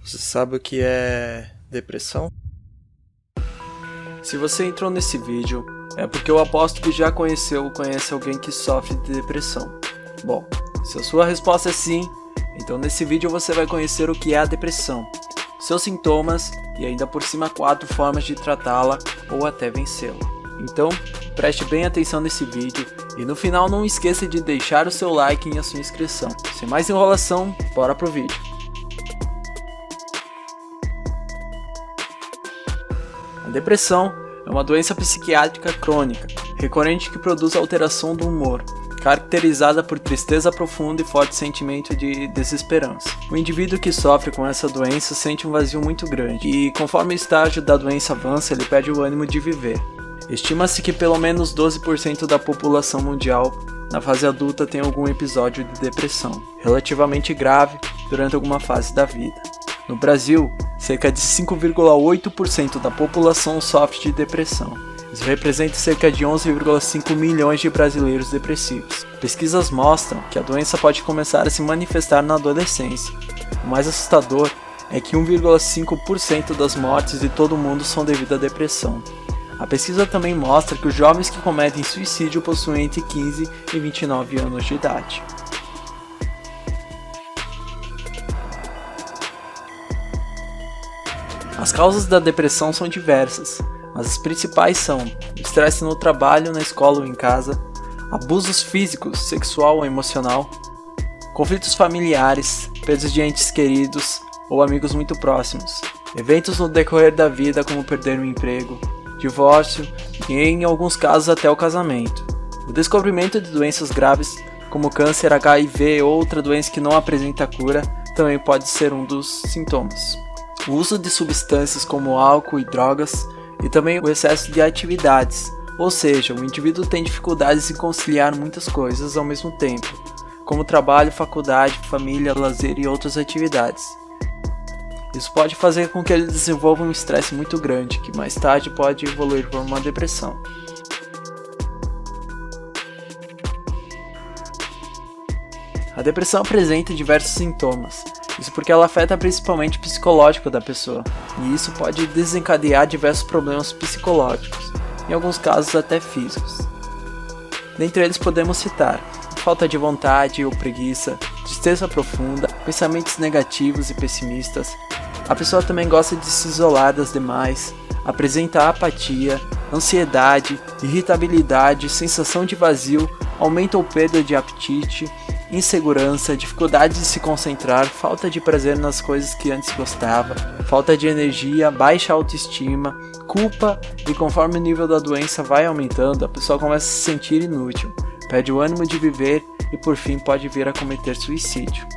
Você sabe o que é depressão? Se você entrou nesse vídeo, é porque eu aposto que já conhece alguém que sofre de depressão. Bom, se a sua resposta é sim, então nesse vídeo você vai conhecer o que é a depressão, seus sintomas e ainda por cima 4 formas de tratá-la ou até vencê-la. Então, preste bem atenção nesse vídeo e no final não esqueça de deixar o seu like e a sua inscrição. Sem mais enrolação, bora pro vídeo. A depressão é uma doença psiquiátrica crônica, recorrente que produz alteração do humor, caracterizada por tristeza profunda e forte sentimento de desesperança. O indivíduo que sofre com essa doença sente um vazio muito grande e, conforme o estágio da doença avança, ele perde o ânimo de viver. Estima-se que pelo menos 12% da população mundial na fase adulta tem algum episódio de depressão, relativamente grave, durante alguma fase da vida. No Brasil, cerca de 5,8% da população sofre de depressão. Isso representa cerca de 11,5 milhões de brasileiros depressivos. Pesquisas mostram que a doença pode começar a se manifestar na adolescência. O mais assustador é que 1,5% das mortes de todo o mundo são devido à depressão. A pesquisa também mostra que os jovens que cometem suicídio possuem entre 15 e 29 anos de idade. As causas da depressão são diversas, mas as principais são estresse no trabalho, na escola ou em casa, abusos físicos, sexual ou emocional, conflitos familiares, perdas de entes queridos ou amigos muito próximos, eventos no decorrer da vida como perder um emprego, divórcio e, em alguns casos, até o casamento. O descobrimento de doenças graves como câncer, HIV ou outra doença que não apresenta cura também pode ser um dos sintomas. O uso de substâncias como álcool e drogas e também o excesso de atividades, ou seja, o indivíduo tem dificuldades em conciliar muitas coisas ao mesmo tempo, como trabalho, faculdade, família, lazer e outras atividades. Isso pode fazer com que ele desenvolva um estresse muito grande, que mais tarde pode evoluir para uma depressão. A depressão apresenta diversos sintomas. Isso porque ela afeta principalmente o psicológico da pessoa, e isso pode desencadear diversos problemas psicológicos, em alguns casos até físicos. Dentre eles podemos citar falta de vontade ou preguiça, tristeza profunda, pensamentos negativos e pessimistas. A pessoa também gosta de se isolar das demais, apresenta apatia, ansiedade, irritabilidade, sensação de vazio, aumento ou perda de apetite, insegurança, dificuldade de se concentrar, falta de prazer nas coisas que antes gostava, falta de energia, baixa autoestima, culpa e conforme o nível da doença vai aumentando, a pessoa começa a se sentir inútil, perde o ânimo de viver e por fim pode vir a cometer suicídio.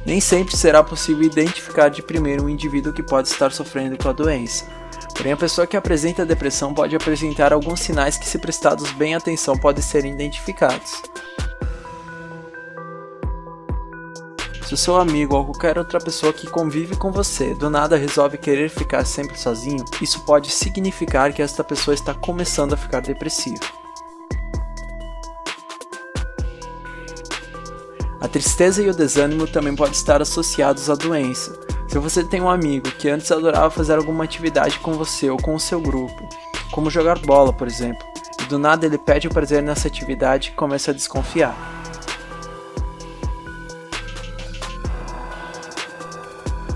Nem sempre será possível identificar de primeiro um indivíduo que pode estar sofrendo com a doença. Porém, a pessoa que apresenta depressão pode apresentar alguns sinais que, se prestados bem atenção, podem ser identificados. Se o seu amigo ou qualquer outra pessoa que convive com você do nada resolve querer ficar sempre sozinho, isso pode significar que esta pessoa está começando a ficar depressiva. A tristeza e o desânimo também podem estar associados à doença. Se você tem um amigo que antes adorava fazer alguma atividade com você ou com o seu grupo, como jogar bola, por exemplo, e do nada ele perde o prazer nessa atividade e começa a desconfiar.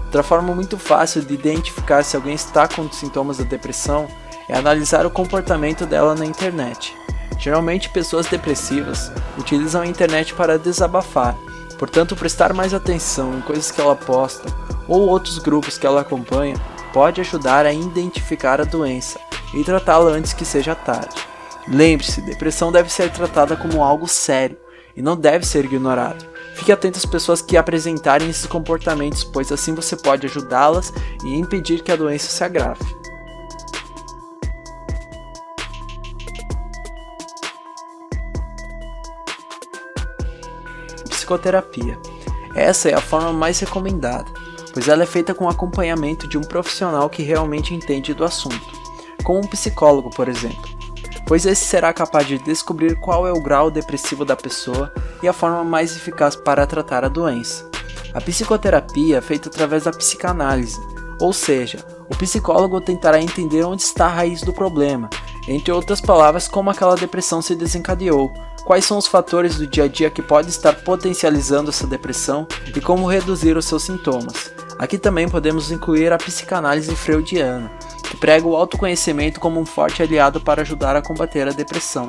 Outra forma muito fácil de identificar se alguém está com sintomas da depressão é analisar o comportamento dela na internet. Geralmente, pessoas depressivas utilizam a internet para desabafar, portanto, prestar mais atenção em coisas que ela posta ou outros grupos que ela acompanha pode ajudar a identificar a doença e tratá-la antes que seja tarde. Lembre-se, depressão deve ser tratada como algo sério e não deve ser ignorado. Fique atento às pessoas que apresentarem esses comportamentos, pois assim você pode ajudá-las e impedir que a doença se agrave. Psicoterapia. Essa é a forma mais recomendada, pois ela é feita com acompanhamento de um profissional que realmente entende do assunto, como um psicólogo, por exemplo. pois esse será capaz de descobrir qual é o grau depressivo da pessoa e a forma mais eficaz para tratar a doença. A psicoterapia é feita através da psicanálise, ou seja, o psicólogo tentará entender onde está a raiz do problema, entre outras palavras, como aquela depressão se desencadeou, quais são os fatores do dia a dia que podem estar potencializando essa depressão e como reduzir os seus sintomas. Aqui também podemos incluir a psicanálise freudiana, que prega o autoconhecimento como um forte aliado para ajudar a combater a depressão.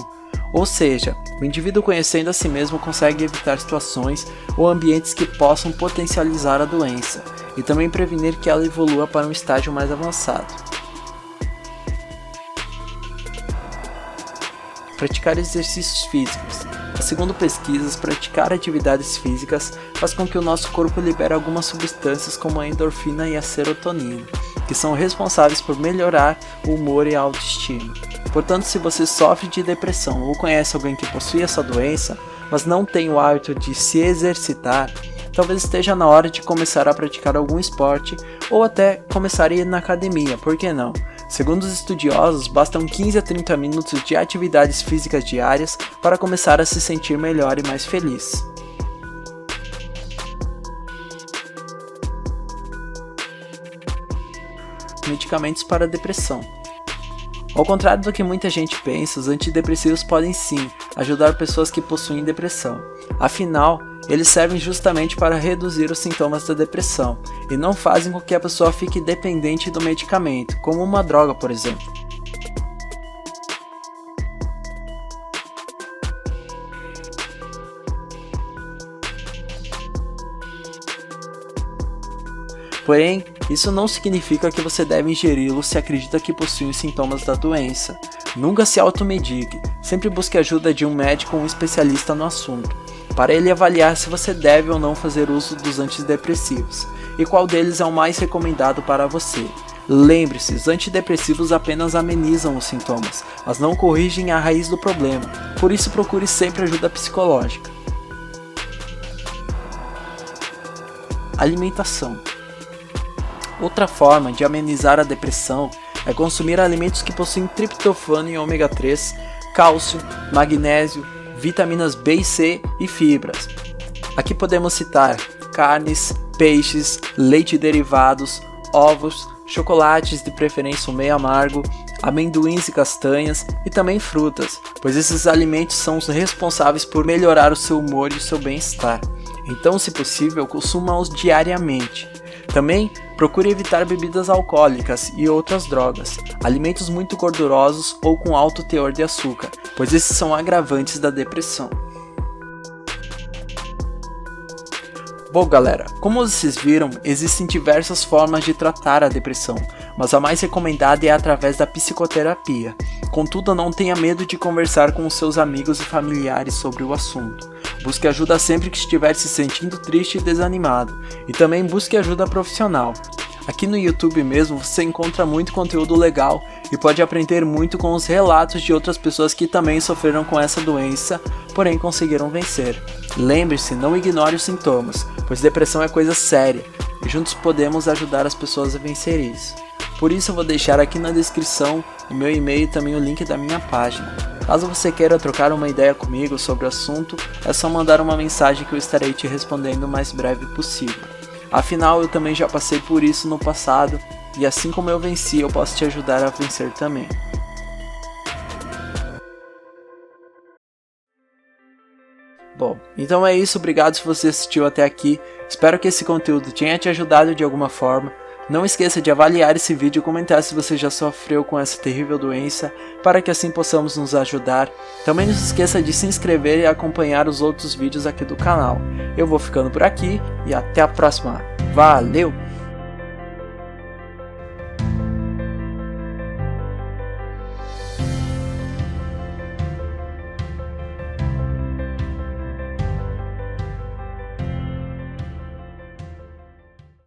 Ou seja, o indivíduo conhecendo a si mesmo consegue evitar situações ou ambientes que possam potencializar a doença, e também prevenir que ela evolua para um estágio mais avançado. Praticar exercícios físicos. Segundo pesquisas, praticar atividades físicas faz com que o nosso corpo libere algumas substâncias como a endorfina e a serotonina, que são responsáveis por melhorar o humor e a autoestima. Portanto, se você sofre de depressão ou conhece alguém que possui essa doença, mas não tem o hábito de se exercitar, talvez esteja na hora de começar a praticar algum esporte ou até começar a ir na academia, por que não? Segundo os estudiosos, bastam 15 a 30 minutos de atividades físicas diárias para começar a se sentir melhor e mais feliz. Medicamentos para a depressão. Ao contrário do que muita gente pensa, os antidepressivos podem sim ajudar pessoas que possuem depressão. Afinal, eles servem justamente para reduzir os sintomas da depressão e não fazem com que a pessoa fique dependente do medicamento, como uma droga, por exemplo. Porém, isso não significa que você deve ingeri-lo se acredita que possui os sintomas da doença. Nunca se automedique, sempre busque a ajuda de um médico ou um especialista no assunto, para ele avaliar se você deve ou não fazer uso dos antidepressivos, e qual deles é o mais recomendado para você. Lembre-se, os antidepressivos apenas amenizam os sintomas, mas não corrigem a raiz do problema, por isso procure sempre ajuda psicológica. Alimentação. Outra forma de amenizar a depressão é consumir alimentos que possuem triptofano e ômega 3, cálcio, magnésio, vitaminas B e C e fibras. Aqui podemos citar carnes, peixes, leite e derivados, ovos, chocolates de preferência meio amargo, amendoins e castanhas e também frutas, pois esses alimentos são os responsáveis por melhorar o seu humor e o seu bem-estar. Então, se possível, consuma-os diariamente. Também procure evitar bebidas alcoólicas e outras drogas, alimentos muito gordurosos ou com alto teor de açúcar, pois esses são agravantes da depressão. Bom galera, como vocês viram, existem diversas formas de tratar a depressão, mas a mais recomendada é através da psicoterapia. Contudo, não tenha medo de conversar com os seus amigos e familiares sobre o assunto. Busque ajuda sempre que estiver se sentindo triste e desanimado, e também busque ajuda profissional. Aqui no YouTube mesmo você encontra muito conteúdo legal e pode aprender muito com os relatos de outras pessoas que também sofreram com essa doença, porém conseguiram vencer. Lembre-se, não ignore os sintomas, pois depressão é coisa séria, e juntos podemos ajudar as pessoas a vencer isso. Por isso eu vou deixar aqui na descrição o meu e-mail e também o link da minha página. Caso você queira trocar uma ideia comigo sobre o assunto, é só mandar uma mensagem que eu estarei te respondendo o mais breve possível. Afinal, eu também já passei por isso no passado, e assim como eu venci, eu posso te ajudar a vencer também. Bom, então é isso, obrigado se você assistiu até aqui, espero que esse conteúdo tenha te ajudado de alguma forma. Não esqueça de avaliar esse vídeo e comentar se você já sofreu com essa terrível doença, para que assim possamos nos ajudar. Também não se esqueça de se inscrever e acompanhar os outros vídeos aqui do canal. Eu vou ficando por aqui e até a próxima. Valeu!